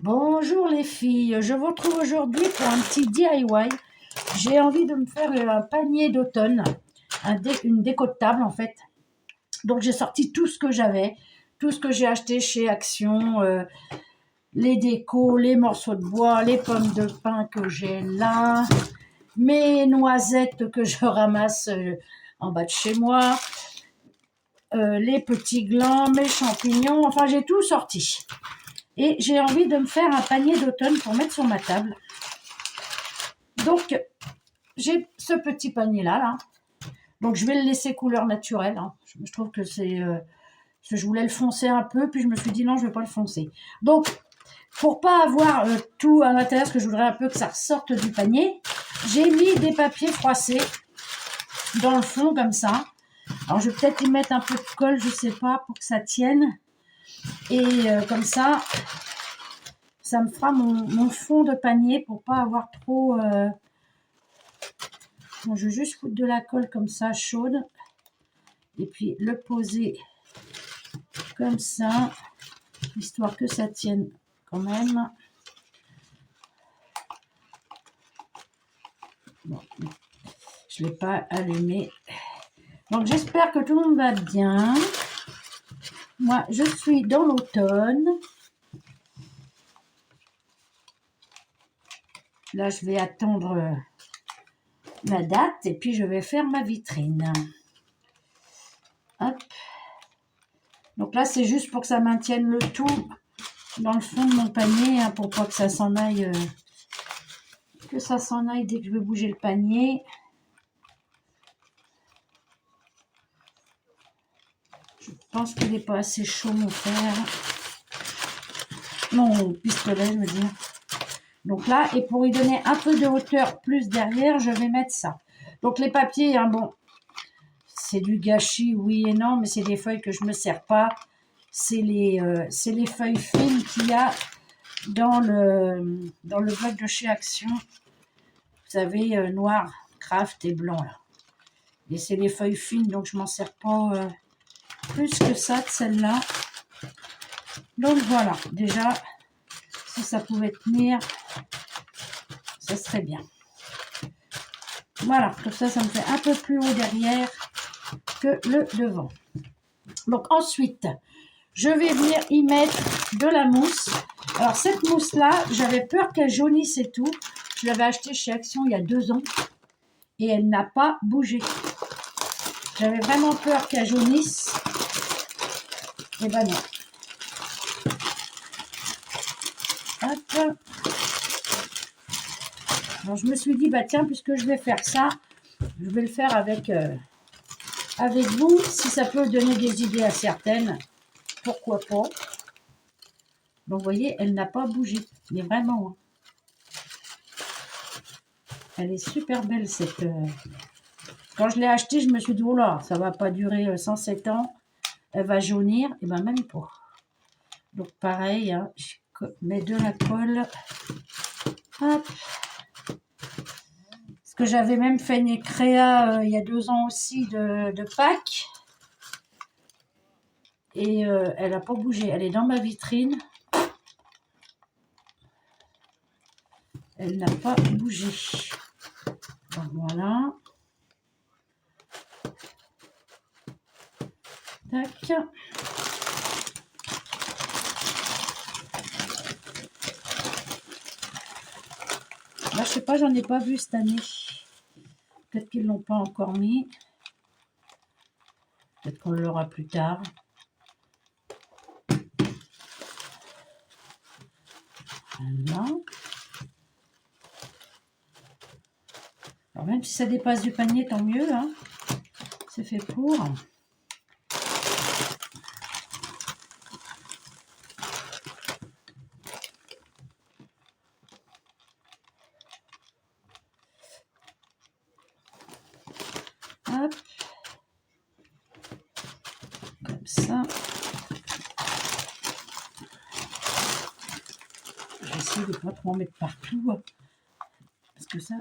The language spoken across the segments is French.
Bonjour les filles, je vous retrouve aujourd'hui pour un petit DIY. J'ai envie de me faire un panier d'automne, une déco de table en fait. Donc j'ai sorti tout ce que j'avais, tout ce que j'ai acheté chez Action, les décos, les morceaux de bois, les pommes de pin que j'ai là, mes noisettes que je ramasse en bas de chez moi, les petits glands, mes champignons, enfin j'ai tout sorti. Et j'ai envie de me faire un panier d'automne pour mettre sur ma table. Donc, j'ai ce petit panier-là. Là. Donc, je vais le laisser couleur naturelle. Hein. Je trouve que c'est... je voulais le foncer un peu, puis je me suis dit non, je ne vais pas le foncer. Donc, pour pas avoir tout à l'intérieur, parce que je voudrais un peu que ça ressorte du panier, j'ai mis des papiers froissés dans le fond, comme ça. Alors, je vais peut-être y mettre un peu de colle, je ne sais pas, pour que ça tienne. Et comme ça... ça me fera mon fond de panier pour pas avoir trop... Bon, je vais juste foutre de la colle comme ça, chaude. Et puis le poser comme ça, histoire que ça tienne quand même. Bon, je ne l'ai pas allumé. Donc j'espère que tout le monde va bien. Moi, je suis dans l'automne. Là, je vais attendre la date et puis je vais faire ma vitrine. Hop. Donc là, c'est juste pour que ça maintienne le tout dans le fond de mon panier, hein, pour pas que ça s'en aille, dès que je vais bouger le panier. Je pense qu'il n'est pas assez chaud, mon fer. Mon pistolet, je veux dire. Donc là, et pour y donner un peu de hauteur plus derrière, je vais mettre ça. Donc les papiers, hein, bon, c'est du gâchis, oui et non, mais c'est des feuilles que je ne me sers pas. C'est les feuilles fines qu'il y a dans le bloc de chez Action. Vous savez, noir, craft et blanc, là. Et c'est les feuilles fines, donc je ne m'en sers pas plus que ça de celle-là. Donc voilà, déjà, si ça pouvait tenir, ça serait bien. Voilà, comme ça, ça me fait un peu plus haut derrière que le devant. Donc ensuite, je vais venir y mettre de la mousse. Alors cette mousse-là, j'avais peur qu'elle jaunisse et tout. Je l'avais achetée chez Action il y a 2 ans et elle n'a pas bougé. J'avais vraiment peur qu'elle jaunisse. Et ben non. Hop. Alors je me suis dit, bah tiens, puisque je vais faire ça, je vais le faire avec vous. Si ça peut donner des idées à certaines, pourquoi pas. Donc vous voyez, elle n'a pas bougé. Mais vraiment, hein. Elle est super belle cette... Quand je l'ai achetée, je me suis dit, oh là, ça va pas durer 107 ans. Elle va jaunir. Et bien même pas. Donc pareil, hein, je mets de la colle. Hop. Parce que j'avais même fait une créa il y a 2 ans aussi de Pâques. Et elle n'a pas bougé. Elle est dans ma vitrine. Elle n'a pas bougé. Donc voilà. Tac. Là, je sais pas, j'en ai pas vu cette année. Peut-être qu'ils l'ont pas encore mis. Peut-être qu'on l'aura plus tard. Voilà. Alors même si ça dépasse du panier, tant mieux. Hein. C'est fait pour. Hop. Comme ça. J'essaie de ne pas trop en mettre partout. Parce que ça...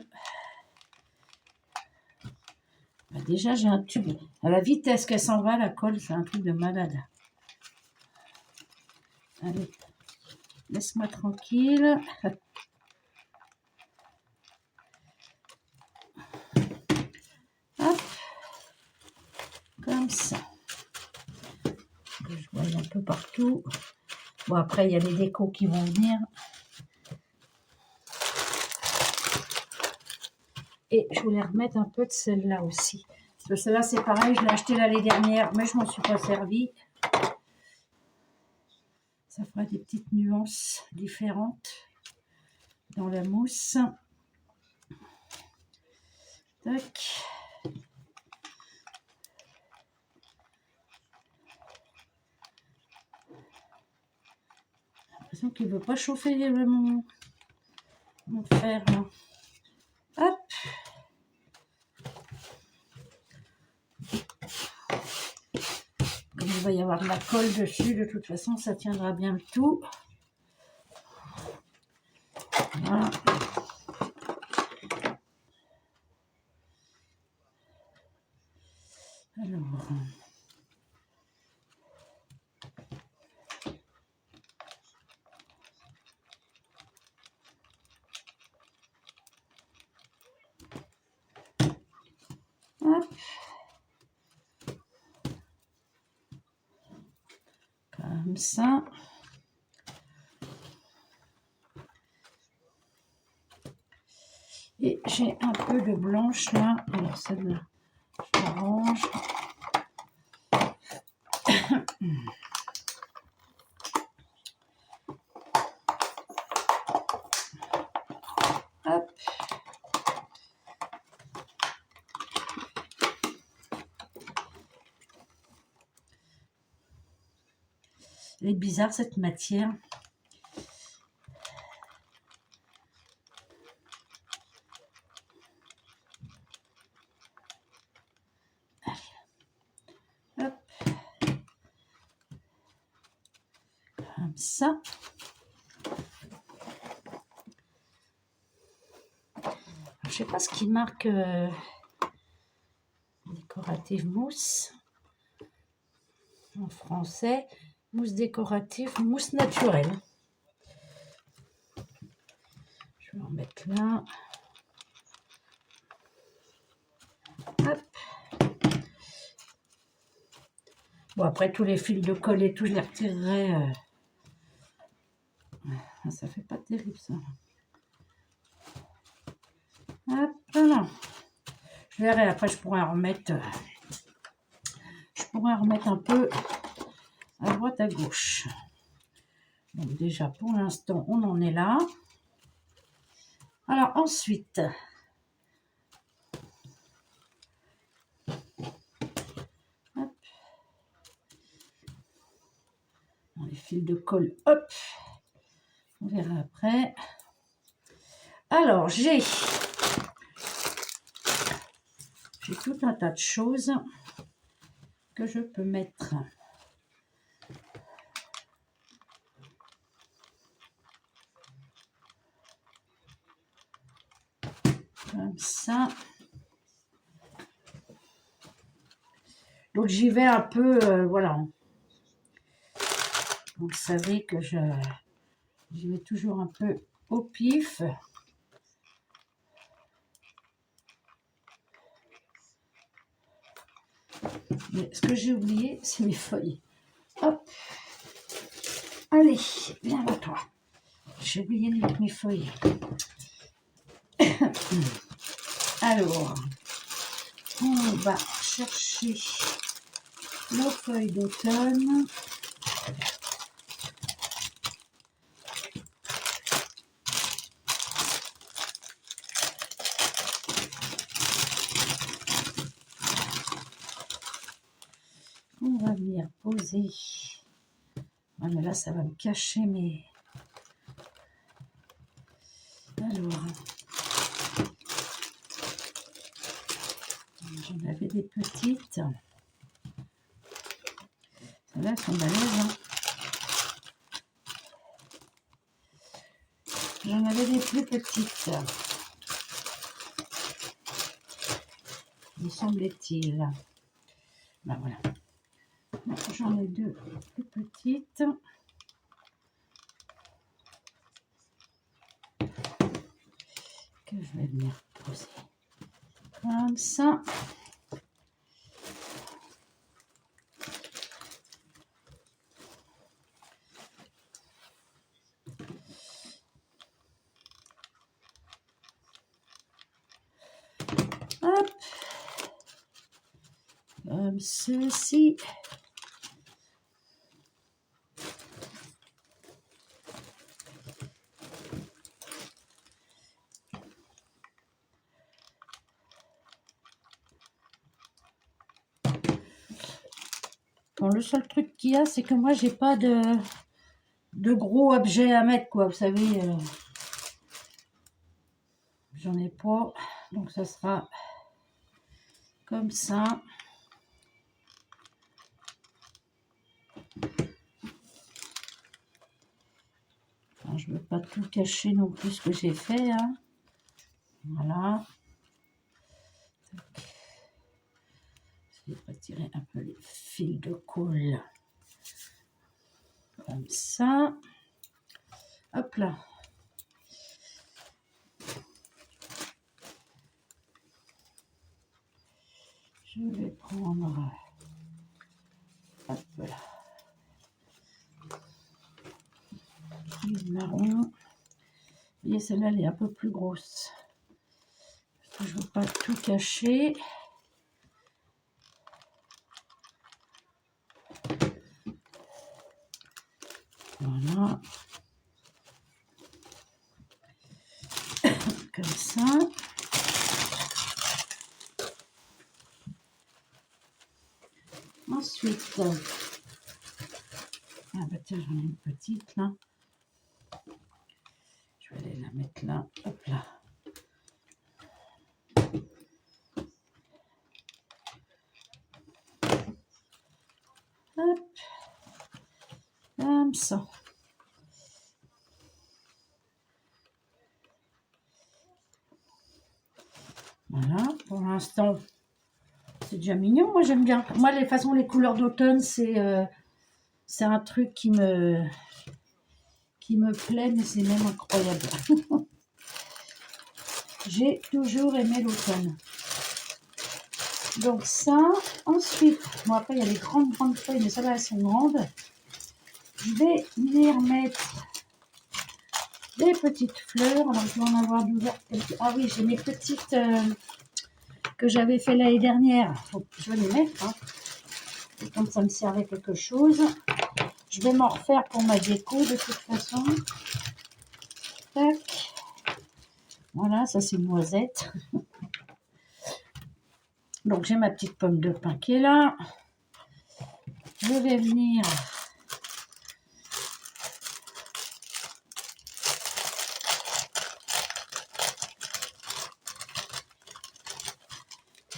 Bah déjà, j'ai un tube. À la vitesse qu'elle s'en va, la colle, c'est un truc de malade. Allez. laisse-moi tranquille. Hop, comme ça. Je vois un peu partout. Bon, après, il y a les décos qui vont venir. Et je voulais remettre un peu de celle-là aussi. Parce que celle-là, c'est pareil, je l'ai acheté l'année dernière, mais je m'en suis pas servi. Ça fera des petites nuances différentes dans la mousse. Tac. J'ai l'impression qu'il ne veut pas chauffer mon fer. Là. Hop. Comme il va y avoir de la colle dessus, de toute façon, ça tiendra bien le tout. Voilà. Alors... Hop. Comme ça. Et j'ai un peu de blanche là. Alors celle-là, je l'arrange. Hop. Elle est bizarre cette matière. Hop. Comme ça. Je ne sais pas ce qui marque décorative mousse en français. Mousse décorative, mousse naturelle. Je vais en mettre là. Hop. Bon, après, tous les fils de colle et tout, je les retirerai. Ça fait pas terrible, ça. Hop, là. Je verrai, après, je pourrais en remettre... un peu à droite, à gauche. Donc, déjà, pour l'instant, on en est là. Alors, ensuite... Hop. Les fils de colle, hop. On verra après. Alors, j'ai tout un tas de choses que je peux mettre. Comme ça. Donc, j'y vais un peu, voilà. Vous savez que j'y vais toujours un peu au pif. Mais ce que j'ai oublié, c'est mes feuilles. Hop. Allez, viens là, toi. J'ai oublié de mettre mes feuilles. Alors, on va chercher nos feuilles d'automne. On va venir poser. Ah, mais là, ça va me cacher mes... Alors, j'en avais des petites. Celles-là, elles sont balèzes. Hein. J'en avais des plus petites. Me semblait-il. Ben voilà. J'en ai deux plus petites. que je vais venir poser comme ça. Hop, comme ceci. Bon, le seul truc qu'il y a, c'est que moi, j'ai pas de gros objets à mettre, quoi. Vous savez, j'en ai pas. Donc, ça sera comme ça. Enfin, je ne veux pas tout cacher non plus ce que j'ai fait. Hein. Voilà. Je vais retirer un peu les fils de colle. Comme ça. Hop là. Je vais prendre, hop là, le marron. Vous voyez, celle-là, elle est un peu plus grosse. Parce que je ne veux pas tout cacher. Voilà. Comme ça. Ensuite, ah bah tiens, j'en ai une petite là. Je vais aller la mettre là. Hop là. Hop. Comme ça. Voilà, pour l'instant, c'est déjà mignon. Moi, j'aime bien. Moi, les façons, les couleurs d'automne, c'est un truc qui me plaît, mais c'est même incroyable. J'ai toujours aimé l'automne. Donc ça, ensuite, bon après il y a les grandes feuilles, mais celles-là elles sont grandes. Je vais venir mettre des petites fleurs. Alors je vais en avoir d'ouvert quelques. Ah oui, j'ai mes petites que j'avais fait l'année dernière. Donc, je vais les mettre. Hein. Et comme ça me servait quelque chose. Je vais m'en refaire pour ma déco de toute façon. Tac. Voilà, ça c'est une noisette. Donc j'ai ma petite pomme de pin qui est là. Je vais venir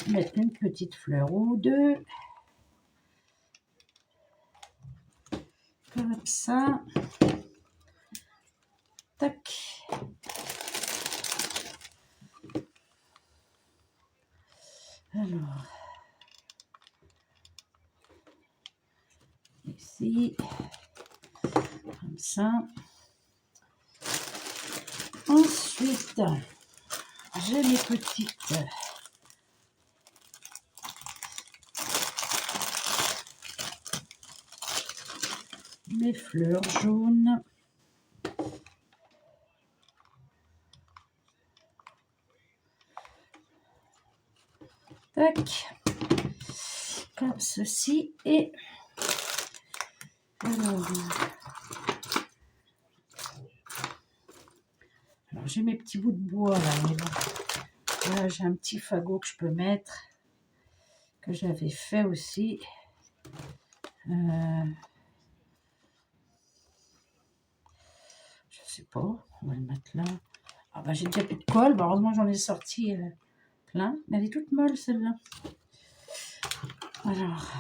mettre une petite fleur ou deux. Comme ça. Tac. Alors. Ici. Comme ça. Ensuite, j'ai mes petites mes fleurs jaunes. Tac. Comme ceci. Et alors j'ai mes petits bouts de bois là, mais bon. Voilà, j'ai un petit fagot que je peux mettre, que j'avais fait aussi. Je sais pas, on va le mettre là. Ah bah j'ai déjà plus de colle, bah, heureusement j'en ai sorti plein, mais elle est toute molle celle-là. Alors,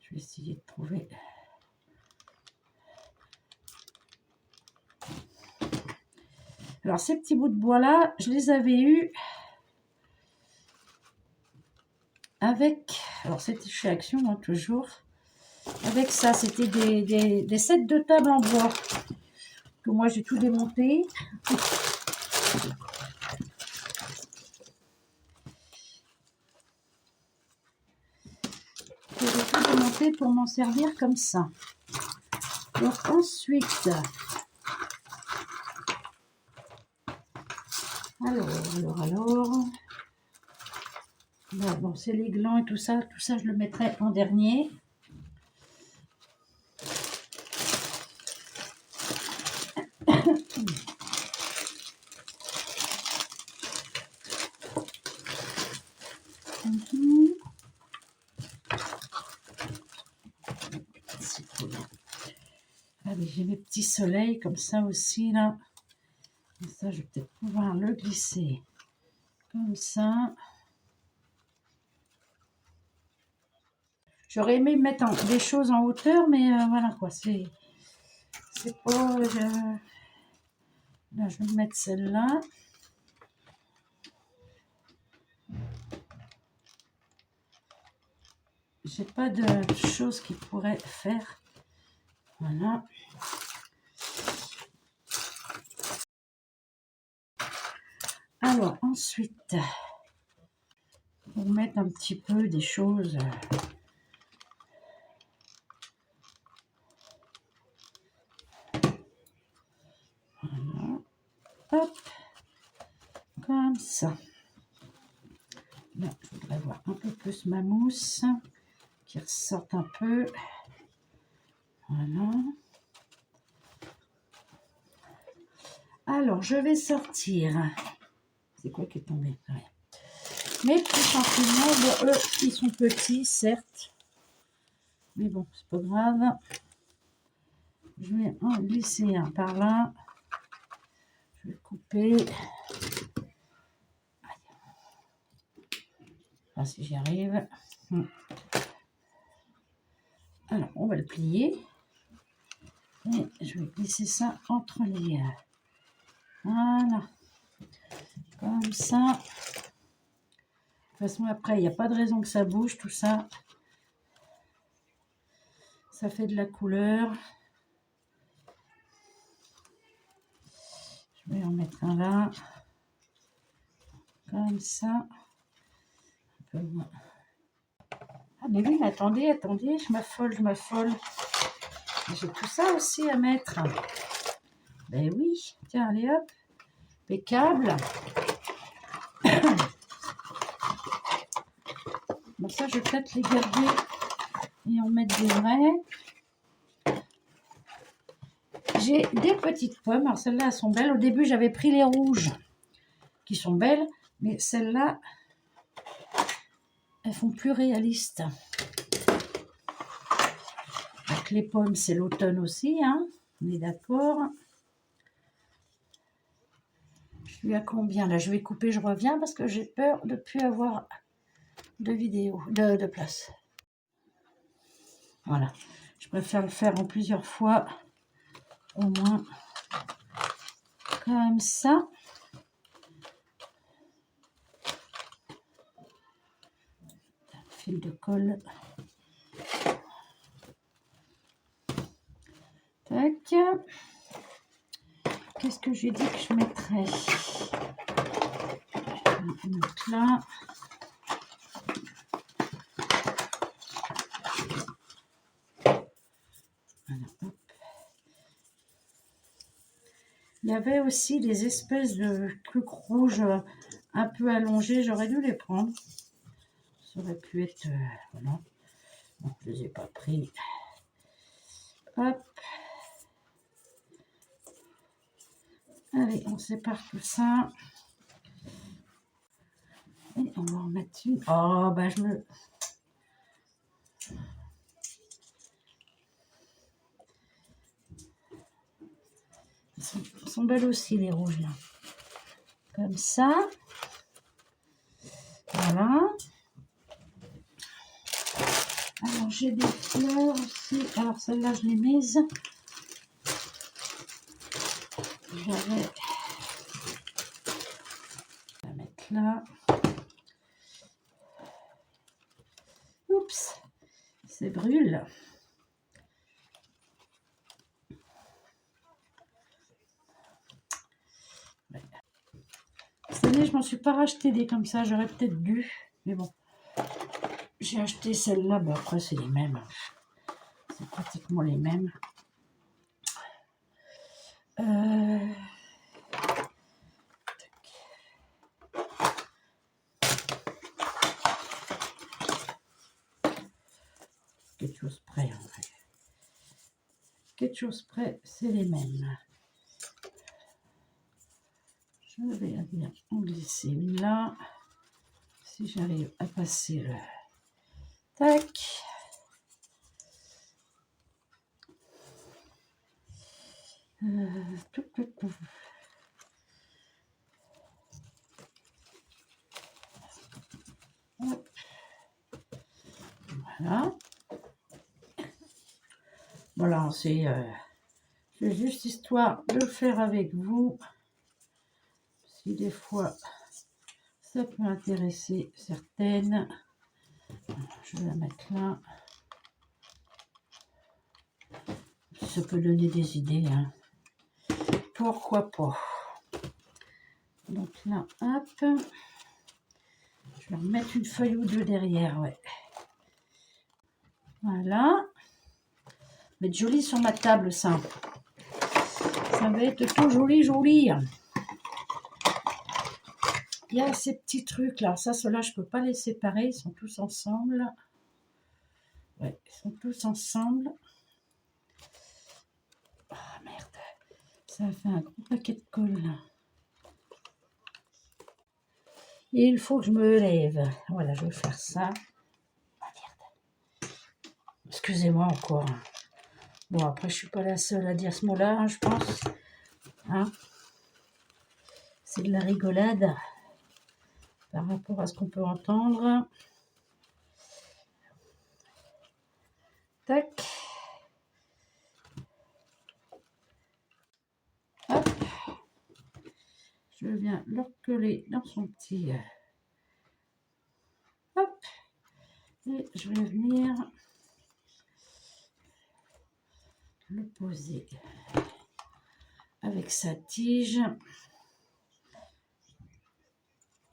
je vais essayer de trouver. Alors ces petits bouts de bois là, je les avais eus avec, alors c'était chez Action hein, toujours, avec ça, c'était des sets de table en bois, que moi j'ai tout démonté. fait pour m'en servir comme ça. Donc ensuite, alors, bon, c'est les glands et tout ça je le mettrai en dernier. Allez, j'ai mes petits soleils comme ça aussi là. Et ça, je vais peut-être pouvoir le glisser comme ça. J'aurais aimé mettre des choses en hauteur, mais voilà quoi, c'est pas... Là, je vais mettre celle-là. J'ai pas de choses qui pourraient faire. Voilà. Alors, ensuite, pour mettre un petit peu des choses... Voilà. Hop. Comme ça. Là, je voudrais voir un peu plus ma mousse qui ressorte un peu. Voilà. Alors, je vais sortir. C'est quoi qui est tombé? Rien. Mes petits champignons, bon, eux, ils sont petits, certes. Mais bon, c'est pas grave. Je vais en glisser un par là. Je vais couper. Ah, si j'y arrive. Alors, on va le plier. Et je vais glisser ça entre les... Voilà. Comme ça. De toute façon, après, il n'y a pas de raison que ça bouge, tout ça. Ça fait de la couleur. Je vais en mettre un là. Comme ça. Un peu moins. Ah, mais oui, mais attendez, je m'affole. J'ai tout ça aussi à mettre. Ben oui, tiens, allez hop. Impeccable. Bon, ça, je vais peut-être les garder et en mettre des vrais. J'ai des petites pommes. Alors, celles-là, elles sont belles. Au début, j'avais pris les rouges qui sont belles. Mais celles-là, elles font plus réalistes. Donc, les pommes, c'est l'automne aussi. Hein, on est d'accord. Je suis à combien là? Je vais couper, je reviens parce que j'ai peur de ne plus avoir de vidéo, de place. Voilà. Je préfère le faire en plusieurs fois. Au moins. Comme ça. Fil de colle. Tac. Qu'est-ce que j'ai dit que je mettrais? Je vais mettre là. Voilà, hop. Il y avait aussi des espèces de trucs rouges un peu allongés. J'aurais dû les prendre. Ça aurait pu être... voilà. Bon, je ne les ai pas pris. Hop. Allez, on sépare tout ça. Et on va en mettre une. Oh, bah je me... Ils sont belles aussi, les rouges, là. Comme ça. Voilà. Alors, j'ai des fleurs aussi. Alors, celle-là, je l'ai mise. J'avais... On va mettre là. Oups. C'est brûle. Cette année, je m'en suis pas racheté des comme ça. J'aurais peut-être dû. Mais bon. J'ai acheté celle-là, bah après c'est les mêmes. C'est pratiquement les mêmes. Quelque chose près en fait. Quelque chose près, c'est les mêmes. Je vais aller en glisser une là. Si j'arrive à passer le... Tac. Tout. Hop. Voilà. Voilà, c'est juste histoire de le faire avec vous. Si des fois ça peut intéresser certaines. Je vais la mettre là. Ça peut donner des idées, hein. Pourquoi pas. Donc là, hop. Je vais remettre une feuille ou deux derrière, ouais. Voilà. Mettre joli sur ma table, ça. Ça va être tout joli, joli. Il y a ces petits trucs là. Ça, ceux-là, je peux pas les séparer. Ils sont tous ensemble. Ouais, ils sont tous ensemble. Oh merde. Ça fait un gros paquet de colle là. Et il faut que je me lève. Voilà, je vais faire ça. Oh merde. Excusez-moi encore. Bon, après, je suis pas la seule à dire ce mot-là, hein, je pense. Hein, c'est de la rigolade par rapport à ce qu'on peut entendre. Tac. Hop. Je viens le recoller dans son petit... Hop. Et je vais venir le poser avec sa tige.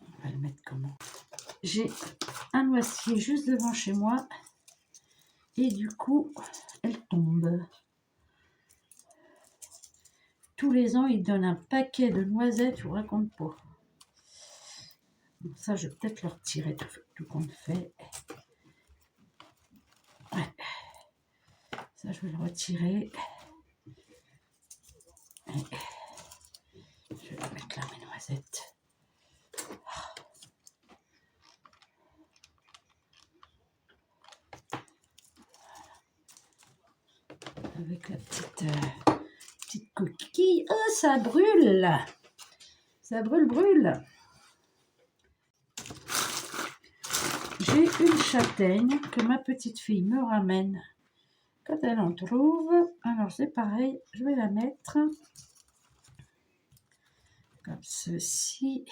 On va le mettre comment? J'ai un noisetier juste devant chez moi et du coup elle tombe. Tous les ans il donne un paquet de noisettes, je vous raconte pas. Donc ça je vais peut-être le retirer tout compte fait. Ouais. Ça je vais le retirer. Et je vais mettre là mes noisettes. Avec la petite coquille. Oh, ça brûle! Ça brûle. J'ai une châtaigne que ma petite fille me ramène quand elle en trouve. Alors c'est pareil, je vais la mettre comme ceci.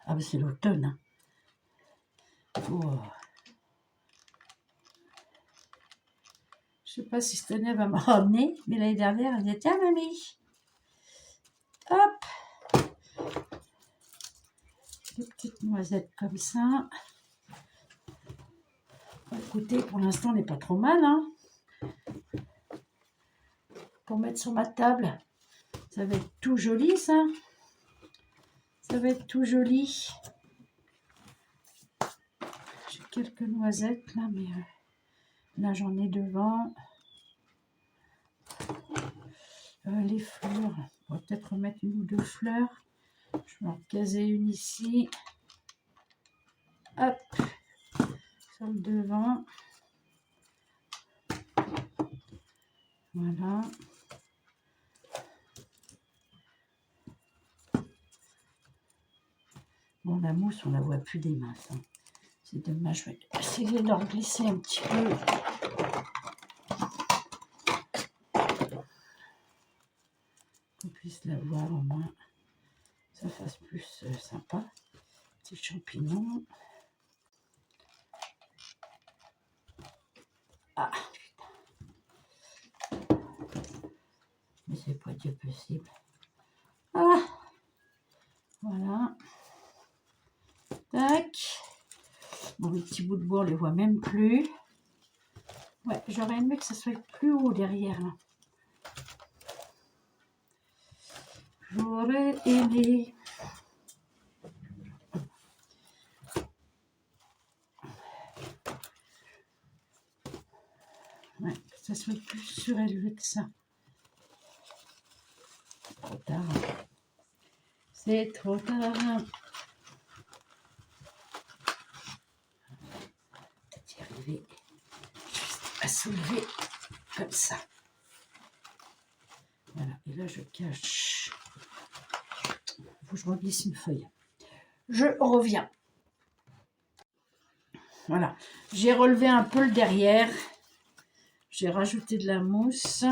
Ah ben c'est l'automne. Hein. Oh. Je sais pas si cette année elle va me ramener, mais l'année dernière elle dit tiens mamie, hop, des petites noisettes comme ça. Écoutez, pour l'instant on n'est pas trop mal, hein. Pour mettre sur ma table, ça va être tout joli ça. Ça va être tout joli. J'ai quelques noisettes là, mais là j'en ai devant. Les fleurs, on va peut-être remettre une ou deux fleurs. Je vais en caser une ici. Hop, sur le devant. Voilà. Bon, la mousse, on la voit plus des masses. Hein. C'est dommage, je vais essayer d'en glisser un petit peu. Qu'on puisse la voir au moins. Ça fasse plus sympa. Petits champignons. Ah, putain. Mais c'est pas Dieu possible. Ah, voilà. Tac. Bon, les petits bouts de bois, on les voit même plus. Ouais, j'aurais aimé que ça soit plus haut derrière, là. J'aurais aimé. Ouais, que ça soit plus surélevé que ça. Trop tard. C'est trop tard. Peut-être y arriver. Juste à soulever comme ça. Voilà, et là je cache. Il faut que je reglisse une feuille. Je reviens. Voilà, j'ai relevé un peu le derrière. J'ai rajouté de la mousse.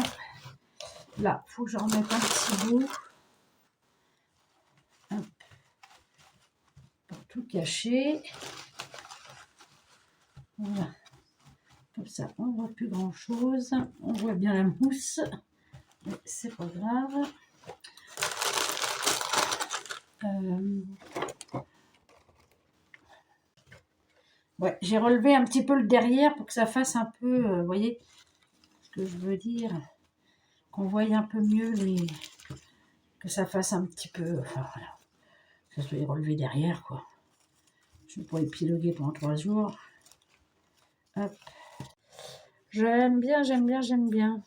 Là, il faut que j'en remette un petit bout. Hop. Pour tout cacher. Voilà. Comme ça, on ne voit plus grand chose. On voit bien la mousse. Mais c'est pas grave. Ouais, j'ai relevé un petit peu le derrière pour que ça fasse un peu, vous voyez ce que je veux dire, qu'on voie un peu mieux que ça fasse un petit peu, enfin voilà, que ça soit relevé derrière quoi. Je vais pas épiloguer pendant 3 jours. Hop. J'aime bien, j'aime bien, j'aime bien.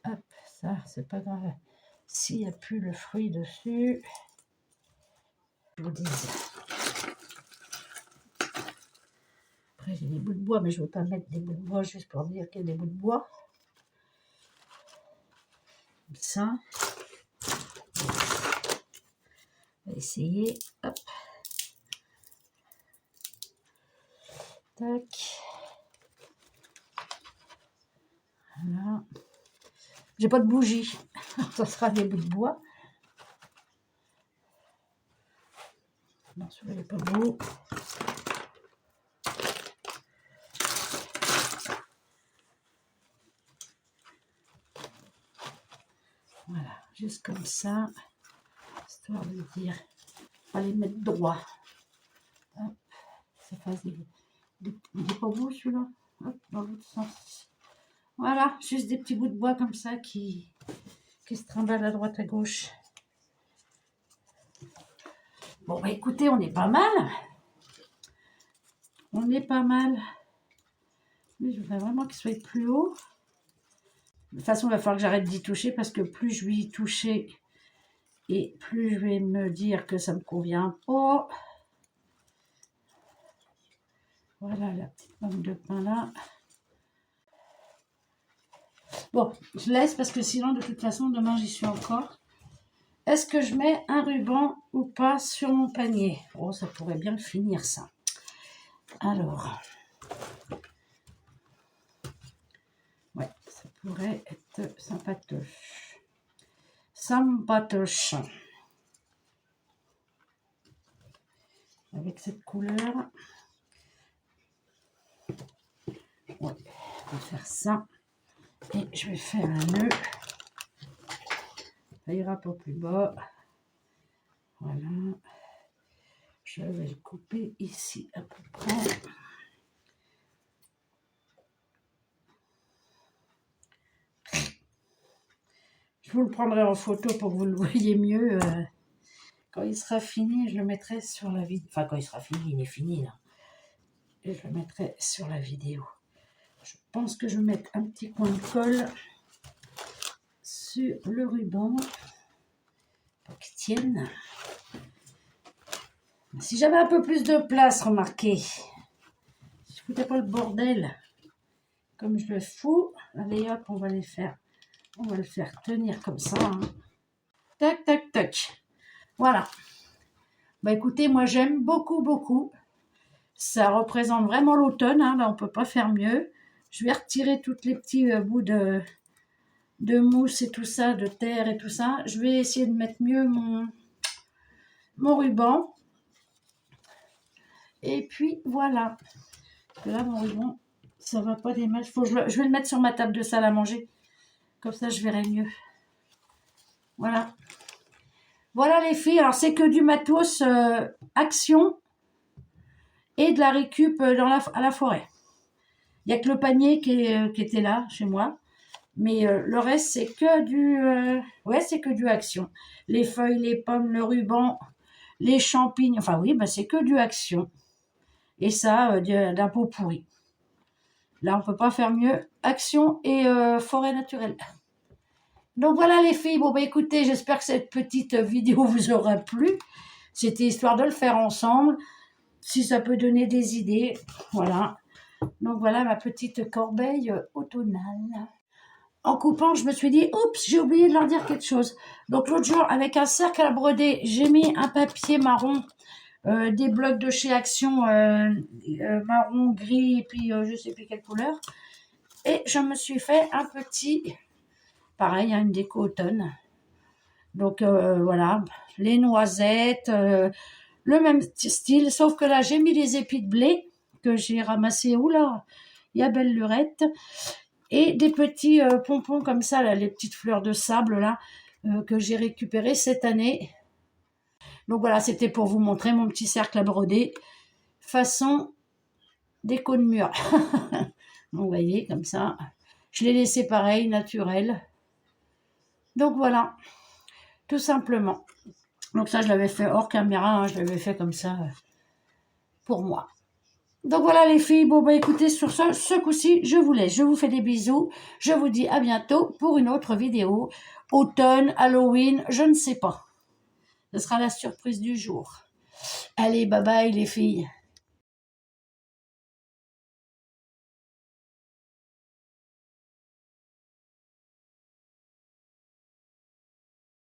Hop, ça c'est pas grave. S'il n'y a plus le fruit dessus, je vous dis. Après j'ai des bouts de bois, mais je ne veux pas mettre des bouts de bois juste pour dire qu'il y a des bouts de bois. Comme ça. On va essayer. Hop. Tac. Voilà. J'ai pas de bougie. Ça sera des bouts de bois. Non, celui-là n'est pas beau. Voilà, juste comme ça. Histoire de dire, on va les mettre droit. Hop, ça fasse des... Il n'est pas beau celui-là. Hop, dans l'autre sens. Voilà, juste des petits bouts de bois comme ça qui se trimballent à droite à gauche. Bon, bah écoutez, on est pas mal. On est pas mal. Mais je voudrais vraiment qu'il soit plus haut. De toute façon, il va falloir que j'arrête d'y toucher parce que plus je vais y toucher et plus je vais me dire que ça me convient pas. Voilà la petite mangue de pain là. Bon, je laisse parce que sinon, de toute façon, demain, j'y suis encore. Est-ce que je mets un ruban ou pas sur mon panier? Oh, ça pourrait bien finir, ça. Alors. Ouais, ça pourrait être sympatoche. Sympatoche. Avec cette couleur. Ouais, on va faire ça. Et je vais faire un nœud. Ça ira pas plus bas. Voilà. Je vais le couper ici à peu près. Je vous le prendrai en photo pour que vous le voyez mieux. Quand il sera fini, je le mettrai sur la vidéo. Enfin, quand il sera fini, il est fini là. Et je le mettrai sur la vidéo. Je pense que je vais mettre un petit coin de colle sur le ruban pour qu'il tienne. Si j'avais un peu plus de place, remarquez, si je foutais pas le bordel comme je le fous, allez hop, on va le faire tenir comme ça. Hein. Tac, tac, tac. Voilà. Bah écoutez, moi j'aime beaucoup, beaucoup. Ça représente vraiment l'automne, hein, là on peut pas faire mieux. Je vais retirer tous les petits bouts de mousse et tout ça, de terre et tout ça. Je vais essayer de mettre mieux mon ruban. Et puis voilà. Parce que là, mon ruban, ça va pas des matchs. Je vais le mettre sur ma table de salle à manger. Comme ça, je verrai mieux. Voilà. Voilà les filles. Alors, c'est que du matos Action. et de la récup à la forêt. Il n'y a que le panier qui était là, chez moi. Mais le reste, c'est que du Action. Les feuilles, les pommes, le ruban, les champignons. Enfin oui, bah, c'est que du Action. Et ça, d'un pot pourri. Là, on ne peut pas faire mieux. Action et forêt naturelle. Donc voilà les filles. Bon, bah écoutez, j'espère que cette petite vidéo vous aura plu. C'était histoire de le faire ensemble. Si ça peut donner des idées. Voilà. Donc voilà ma petite corbeille automnale. En coupant, je me suis dit, oups, j'ai oublié de leur dire quelque chose. Donc l'autre jour, avec un cercle à broder, j'ai mis un papier marron, des blocs de chez Action, marron, gris, et puis je ne sais plus quelle couleur. Et je me suis fait un petit, pareil, une déco automne. Donc voilà, les noisettes, le même style, sauf que là, j'ai mis les épis de blé que j'ai ramassés. Oula, il y a belle lurette. Et des petits pompons comme ça, là, les petites fleurs de sable là, que j'ai récupérées cette année. Donc voilà, c'était pour vous montrer mon petit cercle à broder, façon déco de mur. Donc vous voyez, comme ça. Je l'ai laissé pareil, naturel. Donc voilà, tout simplement. Donc ça, je l'avais fait hors caméra, hein, je l'avais fait comme ça pour moi. Donc voilà les filles, bon bah écoutez, sur ce coup-ci, je vous laisse, je vous fais des bisous, je vous dis à bientôt pour une autre vidéo, automne, Halloween, je ne sais pas, ce sera la surprise du jour. Allez, bye bye les filles.